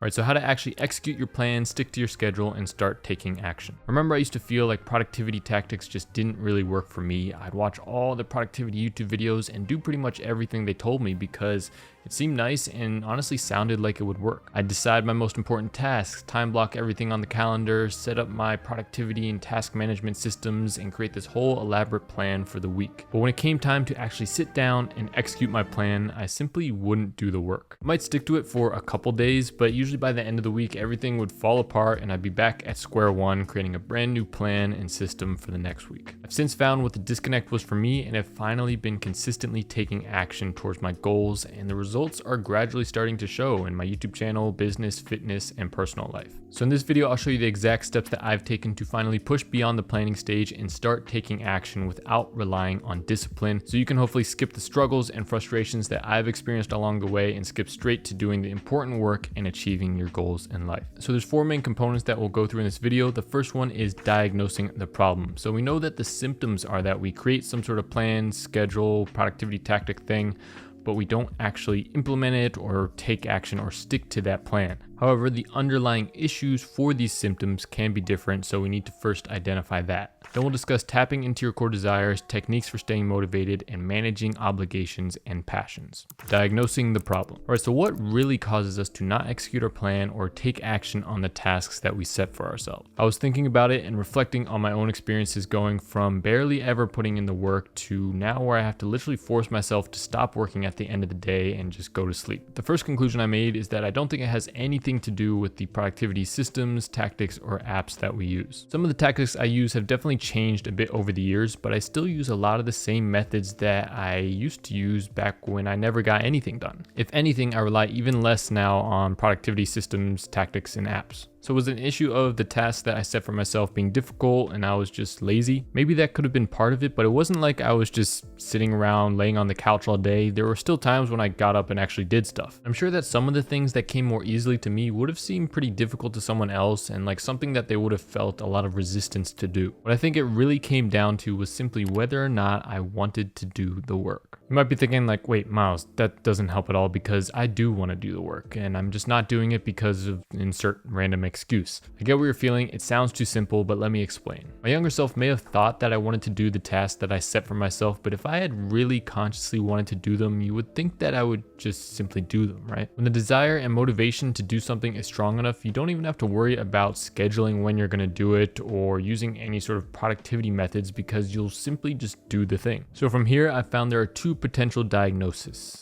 All right, so how to actually execute your plan, stick to your schedule, and start taking action. Remember, I used to feel like productivity tactics just didn't really work for me. I'd watch all the productivity YouTube videos and do pretty much everything they told me because it seemed nice and honestly sounded like it would work. I'd decide my most important tasks, time block everything on the calendar, set up my productivity and task management systems, and create this whole elaborate plan for the week. But when it came time to actually sit down and execute my plan, I simply wouldn't do the work. I might stick to it for a couple days, but usually by the end of the week, everything would fall apart and I'd be back at square one, creating a brand new plan and system for the next week. I've since found what the disconnect was for me and have finally been consistently taking action towards my goals, and the results are gradually starting to show in my YouTube channel, business, fitness, and personal life. So in this video, I'll show you the exact steps that I've taken to finally push beyond the planning stage and start taking action without relying on discipline, so you can hopefully skip the struggles and frustrations that I've experienced along the way and skip straight to doing the important work and achieving your goals in life. So there's 4 main components that we'll go through in this video. The first one is diagnosing the problem. So we know that the symptoms are that we create some sort of plan, schedule, productivity tactic thing, but we don't actually implement it or take action or stick to that plan. However, the underlying issues for these symptoms can be different, so we need to first identify that. Then we'll discuss tapping into your core desires, techniques for staying motivated, and managing obligations and passions. Diagnosing the problem. All right, so what really causes us to not execute our plan or take action on the tasks that we set for ourselves? I was thinking about it and reflecting on my own experiences going from barely ever putting in the work to now where I have to literally force myself to stop working at the end of the day and just go to sleep. The first conclusion I made is that I don't think it has anything to do with the productivity systems, tactics, or apps that we use. Some of the tactics I use have definitely changed a bit over the years, but I still use a lot of the same methods that I used to use back when I never got anything done. If anything, I rely even less now on productivity systems, tactics, and apps. So was it an issue of the tasks that I set for myself being difficult and I was just lazy? Maybe that could have been part of it, but it wasn't like I was just sitting around laying on the couch all day. There were still times when I got up and actually did stuff. I'm sure that some of the things that came more easily to me would have seemed pretty difficult to someone else and like something that they would have felt a lot of resistance to do. What I think it really came down to was simply whether or not I wanted to do the work. You might be thinking like, wait, Miles, that doesn't help at all because I do want to do the work and I'm just not doing it because of insert random excuse. I get what you're feeling. It sounds too simple, but let me explain. My younger self may have thought that I wanted to do the tasks that I set for myself, but if I had really consciously wanted to do them, you would think that I would just simply do them, right? When the desire and motivation to do something is strong enough, you don't even have to worry about scheduling when you're going to do it or using any sort of productivity methods because you'll simply just do the thing. So from here, I found there are 2 potential diagnoses.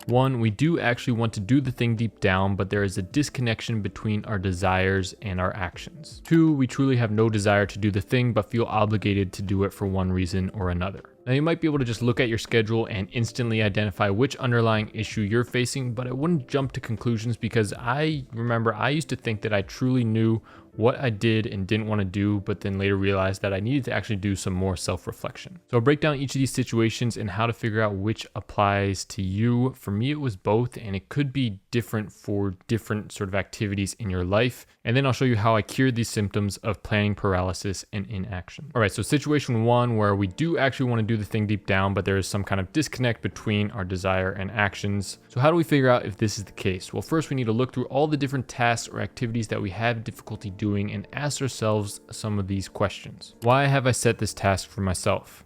One, we do actually want to do the thing deep down, but there is a disconnection between our desires and our actions. 2, we truly have no desire to do the thing, but feel obligated to do it for one reason or another. Now you might be able to just look at your schedule and instantly identify which underlying issue you're facing, but I wouldn't jump to conclusions because I remember I used to think that I truly knew what I did and didn't want to do, but then later realized that I needed to actually do some more self-reflection. So I'll break down each of these situations and how to figure out which applies to you. For me, it was both, and it could be different for different sort of activities in your life. And then I'll show you how I cured these symptoms of planning paralysis and inaction. All right, so situation 1, where we do actually want to do the thing deep down, but there is some kind of disconnect between our desire and actions. So how do we figure out if this is the case? Well, first we need to look through all the different tasks or activities that we have difficulty doing and ask ourselves some of these questions. Why have I set this task for myself?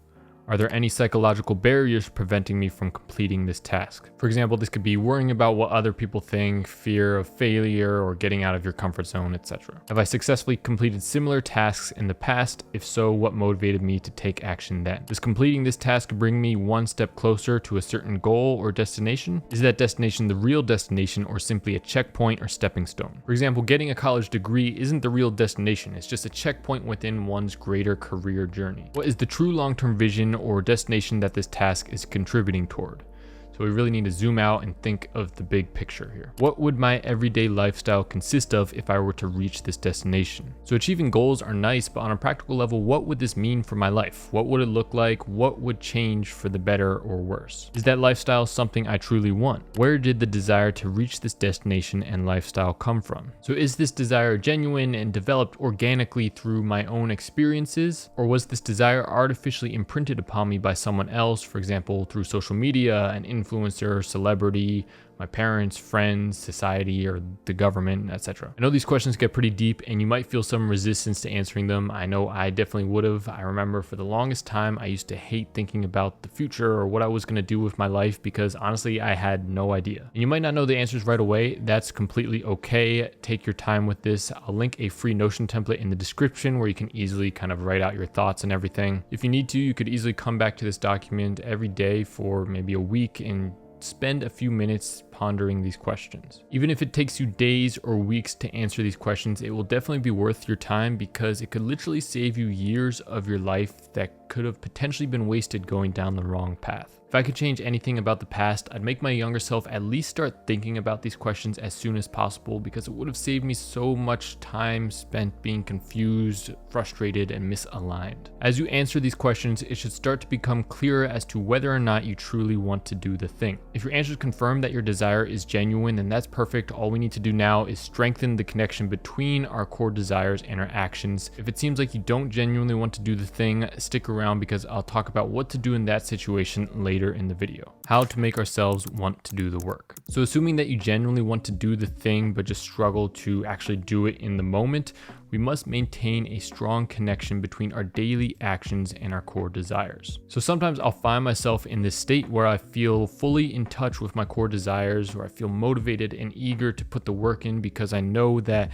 Are there any psychological barriers preventing me from completing this task? For example, this could be worrying about what other people think, fear of failure, or getting out of your comfort zone, etc. Have I successfully completed similar tasks in the past? If so, what motivated me to take action then? Does completing this task bring me one step closer to a certain goal or destination? Is that destination the real destination or simply a checkpoint or stepping stone? For example, getting a college degree isn't the real destination, it's just a checkpoint within one's greater career journey. What is the true long-term vision or destination that this task is contributing toward? So we really need to zoom out and think of the big picture here. What would my everyday lifestyle consist of if I were to reach this destination? So achieving goals are nice, but on a practical level, what would this mean for my life? What would it look like? What would change for the better or worse? Is that lifestyle something I truly want? Where did the desire to reach this destination and lifestyle come from? So is this desire genuine and developed organically through my own experiences? Or was this desire artificially imprinted upon me by someone else, for example, through social media, an influencer, influencer, celebrity, my parents, friends, society, or the government, etc. I know these questions get pretty deep and you might feel some resistance to answering them. I know I definitely would have. I remember for the longest time, I used to hate thinking about the future or what I was going to do with my life because honestly, I had no idea. And you might not know the answers right away. That's completely okay. Take your time with this. I'll link a free Notion template in the description where you can easily kind of write out your thoughts and everything. If you need to, you could easily come back to this document every day for maybe a week and spend a few minutes pondering these questions. Even if it takes you days or weeks to answer these questions, it will definitely be worth your time because it could literally save you years of your life that could have potentially been wasted going down the wrong path. If I could change anything about the past, I'd make my younger self at least start thinking about these questions as soon as possible because it would have saved me so much time spent being confused, frustrated, and misaligned. As you answer these questions, it should start to become clearer as to whether or not you truly want to do the thing. If your answers confirm that your desire is genuine, then that's perfect. All we need to do now is strengthen the connection between our core desires and our actions. If it seems like you don't genuinely want to do the thing, stick around because I'll talk about what to do in that situation later in the video. How to make ourselves want to do the work. So assuming that you genuinely want to do the thing but just struggle to actually do it in the moment, we must maintain a strong connection between our daily actions and our core desires. So sometimes I'll find myself in this state where I feel fully in touch with my core desires, where I feel motivated and eager to put the work in because I know that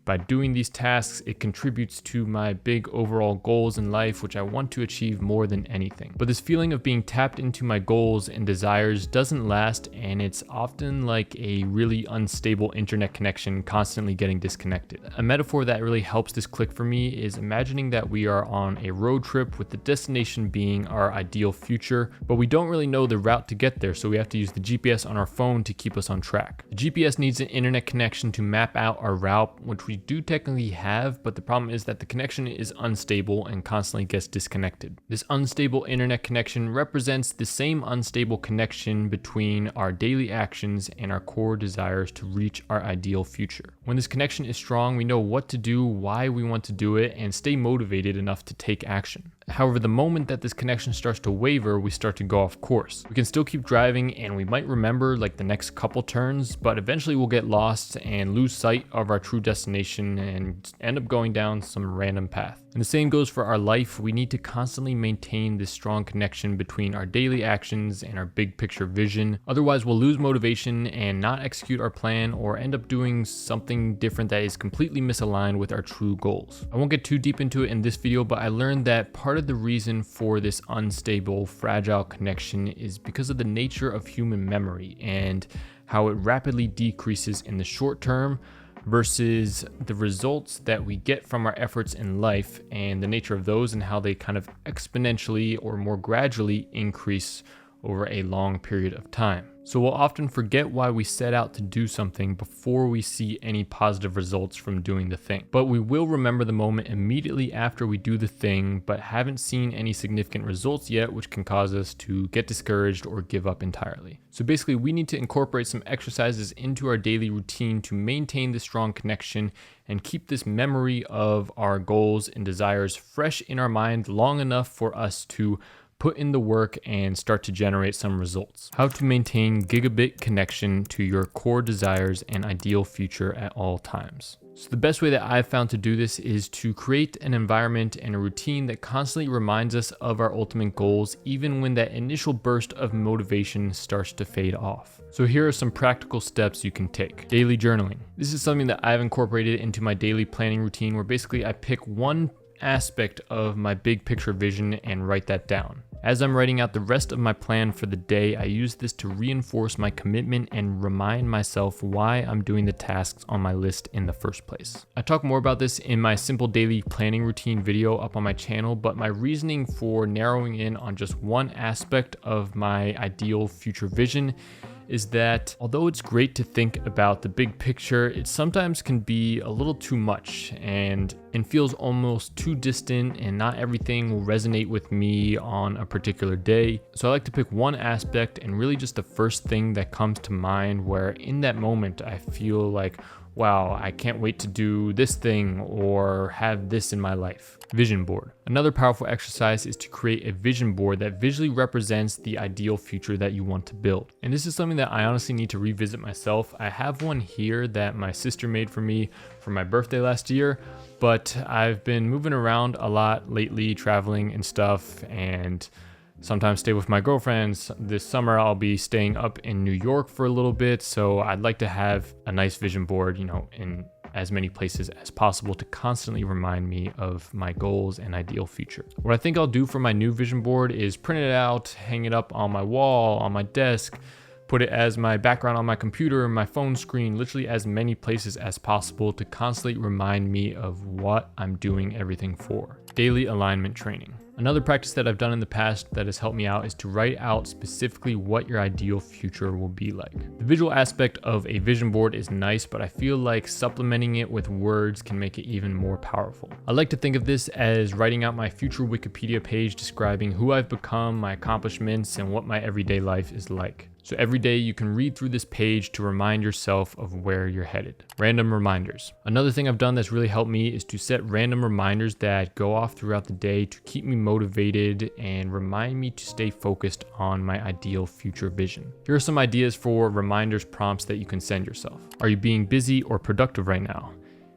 by doing these tasks, it contributes to my big overall goals in life, which I want to achieve more than anything. But this feeling of being tapped into my goals and desires doesn't last, and it's often like a really unstable internet connection constantly getting disconnected. A metaphor that really helps this click for me is imagining that we are on a road trip with the destination being our ideal future, but we don't really know the route to get there, so we have to use the GPS on our phone to keep us on track. The GPS needs an internet connection to map out our route, which we do technically have, but the problem is that the connection is unstable and constantly gets disconnected. This unstable internet connection represents the same unstable connection between our daily actions and our core desires to reach our ideal future. When this connection is strong, we know what to do, why we want to do it, and stay motivated enough to take action. However, the moment that this connection starts to waver, we start to go off course. We can still keep driving and we might remember like the next couple turns, but eventually we'll get lost and lose sight of our true destination and end up going down some random path. And the same goes for our life. We need to constantly maintain this strong connection between our daily actions and our big picture vision. Otherwise, we'll lose motivation and not execute our plan or end up doing something different that is completely misaligned with our true goals. I won't get too deep into it in this video, but I learned that part of the reason for this unstable, fragile connection is because of the nature of human memory and how it rapidly decreases in the short term versus the results that we get from our efforts in life and the nature of those and how they kind of exponentially or more gradually increase over a long period of time. So we'll often forget why we set out to do something before we see any positive results from doing the thing. But we will remember the moment immediately after we do the thing, but haven't seen any significant results yet, which can cause us to get discouraged or give up entirely. So basically, we need to incorporate some exercises into our daily routine to maintain the strong connection and keep this memory of our goals and desires fresh in our mind long enough for us to put in the work and start to generate some results. How to maintain gigabit connection to your core desires and ideal future at all times. So the best way that I've found to do this is to create an environment and a routine that constantly reminds us of our ultimate goals, even when that initial burst of motivation starts to fade off. So here are some practical steps you can take. Daily journaling. This is something that I've incorporated into my daily planning routine where basically I pick one aspect of my big picture vision and write that down. As I'm writing out the rest of my plan for the day, I use this to reinforce my commitment and remind myself why I'm doing the tasks on my list in the first place. I talk more about this in my simple daily planning routine video up on my channel, but my reasoning for narrowing in on just one aspect of my ideal future vision is that although it's great to think about the big picture, it sometimes can be a little too much and feels almost too distant, and not everything will resonate with me on a particular day. So I like to pick one aspect and really just the first thing that comes to mind, where in that moment I feel like, wow, I can't wait to do this thing or have this in my life. Vision board. Another powerful exercise is to create a vision board that visually represents the ideal future that you want to build. And this is something that I honestly need to revisit myself. I have one here that my sister made for me for my birthday last year, but I've been moving around a lot lately, traveling and stuff, and sometimes stay with my girlfriends. This summer I'll be staying up in New York for a little bit, so I'd like to have a nice vision board, in as many places as possible to constantly remind me of my goals and ideal future. What I think I'll do for my new vision board is print it out, hang it up on my wall, on my desk, put it as my background on my computer, my phone screen, literally as many places as possible to constantly remind me of what I'm doing everything for. Daily alignment training. Another practice that I've done in the past that has helped me out is to write out specifically what your ideal future will be like. The visual aspect of a vision board is nice, but I feel like supplementing it with words can make it even more powerful. I like to think of this as writing out my future Wikipedia page describing who I've become, my accomplishments, and what my everyday life is like. So every day you can read through this page to remind yourself of where you're headed. Random reminders. Another thing I've done that's really helped me is to set random reminders that go off throughout the day to keep me motivated and remind me to stay focused on my ideal future vision. Here are some ideas for reminders prompts that you can send yourself. Are you being busy or productive right now?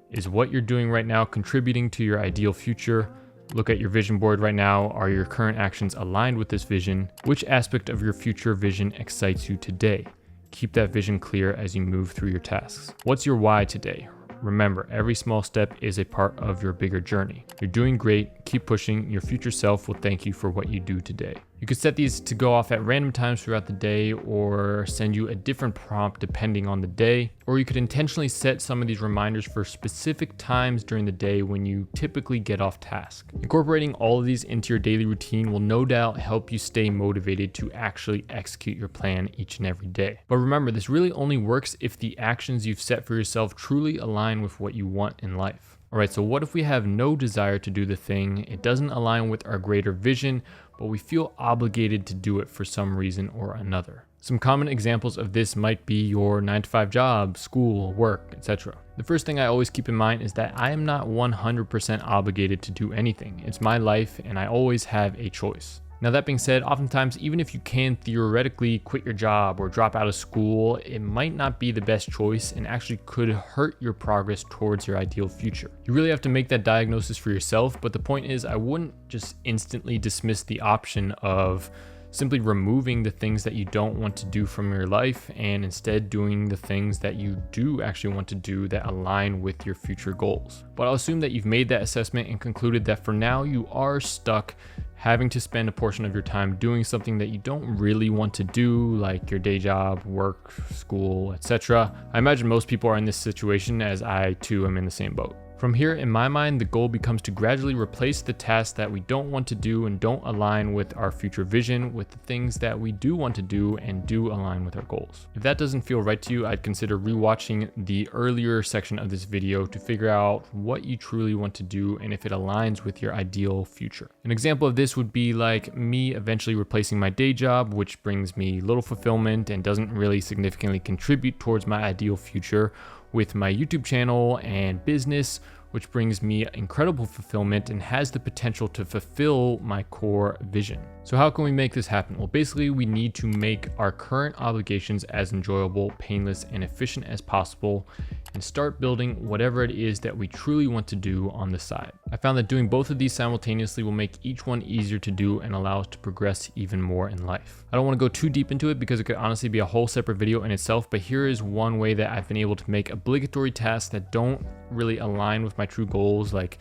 Is what you're doing right now contributing to your ideal future? Look at your vision board right now. Are your current actions aligned with this vision? Which aspect of your future vision excites you today? Keep that vision clear as you move through your tasks. What's your why today? Remember, every small step is a part of your bigger journey. You're doing great. Keep pushing. Your future self will thank you for what you do today. You could set these to go off at random times throughout the day or send you a different prompt depending on the day. Or you could intentionally set some of these reminders for specific times during the day when you typically get off task. Incorporating all of these into your daily routine will no doubt help you stay motivated to actually execute your plan each and every day. But remember, this really only works if the actions you've set for yourself truly align with what you want in life. Alright, so what if we have no desire to do the thing, it doesn't align with our greater vision, but we feel obligated to do it for some reason or another? Some common examples of this might be your 9-to-5 job, school, work, etc. The first thing I always keep in mind is that I am not 100% obligated to do anything. It's my life and I always have a choice. Now that being said, oftentimes even if you can theoretically quit your job or drop out of school, it might not be the best choice and actually could hurt your progress towards your ideal future. You really have to make that diagnosis for yourself, but the point is I wouldn't just instantly dismiss the option of simply removing the things that you don't want to do from your life and instead doing the things that you do actually want to do that align with your future goals. But I'll assume that you've made that assessment and concluded that for now you are stuck having to spend a portion of your time doing something that you don't really want to do, like your day job, work, school, etc. I imagine most people are in this situation, as I too am in the same boat. From here, in my mind, the goal becomes to gradually replace the tasks that we don't want to do and don't align with our future vision with the things that we do want to do and do align with our goals. If that doesn't feel right to you, I'd consider rewatching the earlier section of this video to figure out what you truly want to do and if it aligns with your ideal future. An example of this would be like me eventually replacing my day job, which brings me little fulfillment and doesn't really significantly contribute towards my ideal future, with my YouTube channel and business, which brings me incredible fulfillment and has the potential to fulfill my core vision. So how can we make this happen? Well, basically we need to make our current obligations as enjoyable, painless, and efficient as possible and start building whatever it is that we truly want to do on the side. I found that doing both of these simultaneously will make each one easier to do and allow us to progress even more in life. I don't want to go too deep into it because it could honestly be a whole separate video in itself, but here is one way that I've been able to make obligatory tasks that don't really align with my true goals, like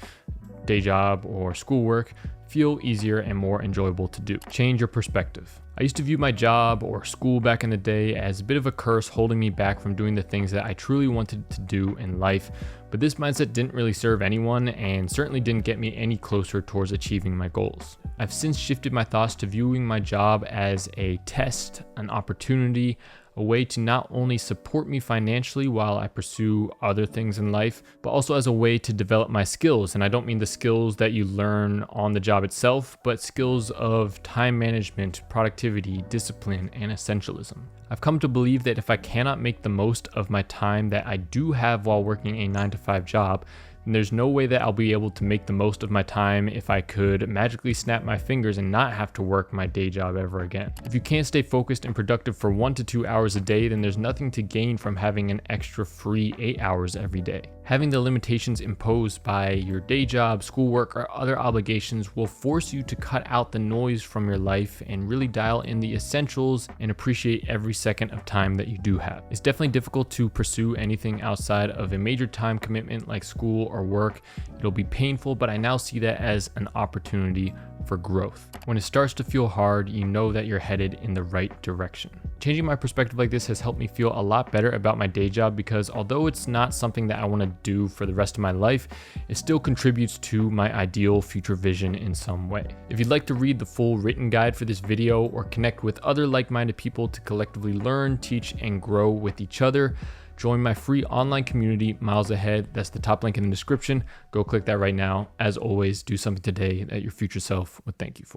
day job or schoolwork, feel easier and more enjoyable to do. Change your perspective. I used to view my job or school back in the day as a bit of a curse holding me back from doing the things that I truly wanted to do in life, but this mindset didn't really serve anyone and certainly didn't get me any closer towards achieving my goals. I've since shifted my thoughts to viewing my job as a test, an opportunity, a way to not only support me financially while I pursue other things in life, but also as a way to develop my skills. And I don't mean the skills that you learn on the job itself, but skills of time management, productivity, discipline, and essentialism. I've come to believe that if I cannot make the most of my time that I do have while working a 9-to-5 job, and there's no way that I'll be able to make the most of my time if I could magically snap my fingers and not have to work my day job ever again. If you can't stay focused and productive for 1 to 2 hours a day, then there's nothing to gain from having an extra free 8 hours every day. Having the limitations imposed by your day job, schoolwork, or other obligations will force you to cut out the noise from your life and really dial in the essentials and appreciate every second of time that you do have. It's definitely difficult to pursue anything outside of a major time commitment like school or work. It'll be painful, but I now see that as an opportunity for growth. When it starts to feel hard, you know that you're headed in the right direction. Changing my perspective like this has helped me feel a lot better about my day job, because although it's not something that I want to do for the rest of my life, it still contributes to my ideal future vision in some way. If you'd like to read the full written guide for this video or connect with other like-minded people to collectively learn, teach, and grow with each other, join my free online community, Miles Ahead. That's the top link in the description. Go click that right now. As always, do something today that your future self would thank you for.